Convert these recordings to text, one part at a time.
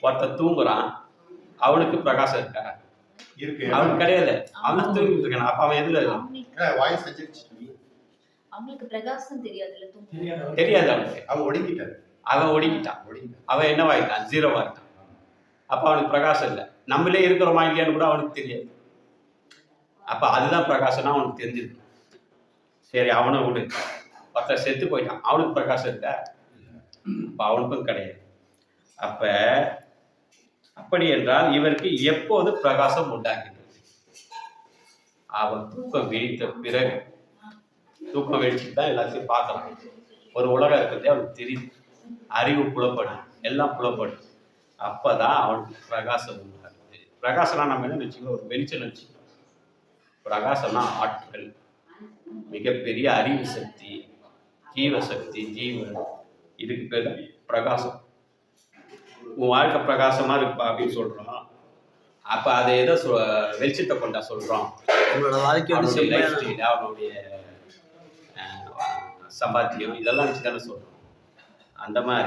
ஒருத்தன் தூங்குறான், அவனுக்கு பிரகாசம் இருக்கா? இருக்கு. அவனுக்கு கிடையாது. அவன் தூங்கிட்டு இருக்கான். அப்ப அவன் எதுல? வாய்ஸ் செஞ்சிருச்சு. அவங்களுக்கு பிரகாசம் தெரியாதுல்ல, தெரியாது அவனுக்கு. அவன் ஒடுங்கிட்டான். அவன் என்னவாயிட்டான்? ஜீரோவாயிட்டான். அப்ப அவனுக்கு பிரகாசம் இல்லை. நம்மளே இருக்கிறோமா இல்லையான்னு கூட அவனுக்கு தெரியாது. அப்ப அதுதான் பிரகாசம்னா அவனுக்கு தெரிஞ்சிருக்கு. சரி, அவனை விடு. ஒருத்தர் செத்து போயிட்டான், அவனுக்கு பிரகாசம் இருக்கா? அப்ப அவனுக்கும் கிடையாது. அப்ப அப்படி என்றால் இவருக்கு எப்போது பிரகாசம் உண்டாகிறது? அவன் தூக்கம் விழித்த பிறகு. தூக்கம் விழிச்சுட்டு தான் எல்லாத்தையும் பார்க்கலாம். ஒரு உலகம் இருக்கிறதே அவனுக்கு தெரியுது, அறிவு புலப்படும், எல்லாம் புலப்படும். அப்பதான் அவனுக்கு பிரகாசம் உண்டாகுது. பிரகாசம்னா நம்ம என்ன நினைச்சுக்கோ, ஒரு வெளிச்சம் நினைச்சுக்கோ. பிரகாசம்னா ஆற்றல், மிகப்பெரிய அறிவு சக்தி, ஜீவசக்தி, ஜீவன். இதுக்கு பேர் பிரகாசம். உன் வாழ்க்கை பிரகாசமா இருக்குப்பா அப்படின்னு சொல்றோம். அப்ப அதை ஏதோ வெளிச்சத்தை கொண்டா சொல்றோம். அவனோட வாழ்க்கை அவனுடைய சம்பாத்தியம் இதெல்லாம் வச்சு தானே சொல்றோம். அந்த மாதிரி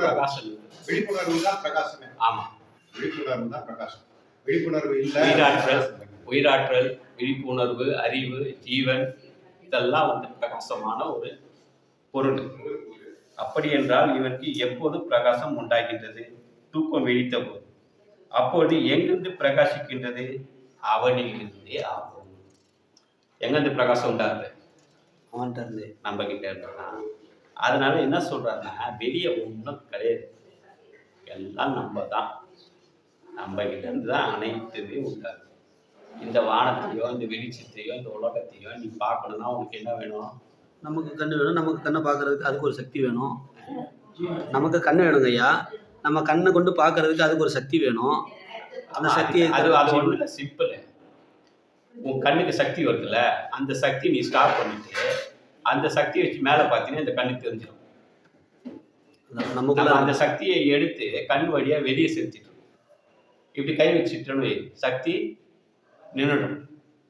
பிரகாசம், விழிப்புணர்வு தான் பிரகாசமே. ஆமா, விழிப்புணர்வு தான் பிரகாசம். விழிப்புணர்வு இல்லை, உயிராற்றல், விழிப்புணர்வு, அறிவு, ஜீவன், இதெல்லாம் வந்து பிரகாசமான ஒரு பொருள். அப்படி என்றால் இவருக்கு எப்போது பிரகாசம் உண்டாகின்றது? தூக்கம் விழித்த போது. அப்போது எங்கிருந்து பிரகாசிக்கின்றது? அவனிலிருந்தே ஆகும். எங்கிருந்து பிரகாசம் உண்டாகுது? அவன்கிட்ட இருந்து, நம்ம கிட்ட இருந்தான். அதனால என்ன சொல்றாருன்னா, வெளியே ஒன்றும் கிடையாது, எல்லாம் நம்ம தான். நம்ம கிட்ட இருந்து தான் அனைத்துமே உண்டாகுது. இந்த வானத்தையோ, இந்த வெளிச்சத்தையோ, இந்த உலகத்தையோ நீ பார்க்கணும்னா உனக்கு என்ன வேணும்? நமக்கு கண்ணு வேணும். நமக்கு கண்ணை பார்க்கறதுக்கு அதுக்கு ஒரு சக்தி வேணும். நமக்கு கண்ணு வேணுங்க ஐயா. நம்ம கண்ணை கொண்டு பார்க்கறதுக்கு அதுக்கு ஒரு சக்தி வேணும். அந்த சக்தியை அது ஒன்றும் இல்லை, சிம்பிள். உன் கண்ணுக்கு சக்தி வருதுல்ல, அந்த சக்தி நீ ஸ்டாப் பண்ணிட்டு அந்த சக்தியை வச்சு மேலே பார்த்தீங்கன்னா இந்த கண்ணு தெரிஞ்சிடும். நம்ம அந்த சக்தியை எடுத்து கண் வழியாக வெளியே செலுத்திட்டோம். இப்படி கை வச்சுட்டோன்னு சக்தி நின்றுடும்,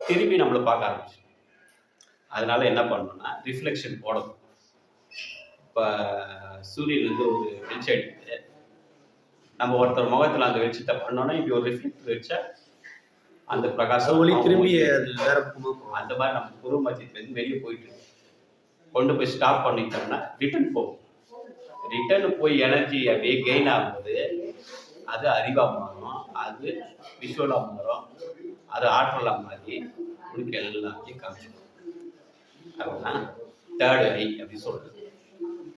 திரும்பி நம்மளை பார்க்க ஆரம்பிச்சு. அதனால என்ன பண்ணணும்னா ரிஃப்ளெக்ஷன் போடணும். இப்போ சூரியன்லேருந்து ஒரு வெளிச்சம் எடுத்து நம்ம ஒருத்தர் முகத்தில் அந்த வெளிச்சத்தை பண்ணோன்னா இப்படி ஒரு ரிஃப்ளெக்ட் வச்சா அந்த பிரகாசம் ஒளி திரும்பி வேற அந்த மாதிரி நம்ம குரு மத்தியத்துலேருந்து வெளியே போயிட்டு கொண்டு போய் ஸ்டாப் பண்ணிட்டோம்னா ரிட்டர்ன் போகும். ரிட்டர்னு போய் எனர்ஜி அப்படியே கெயின் ஆகும்போது அது அறிவாக மாறும், அது விஷுவலாக மாறும், அது ஆற்றலாக மாறி உனக்கு எல்லாத்தையும் காமிச்சிடும். அதுதான் தேர்ட் ஐ அப்படி சொல்றது.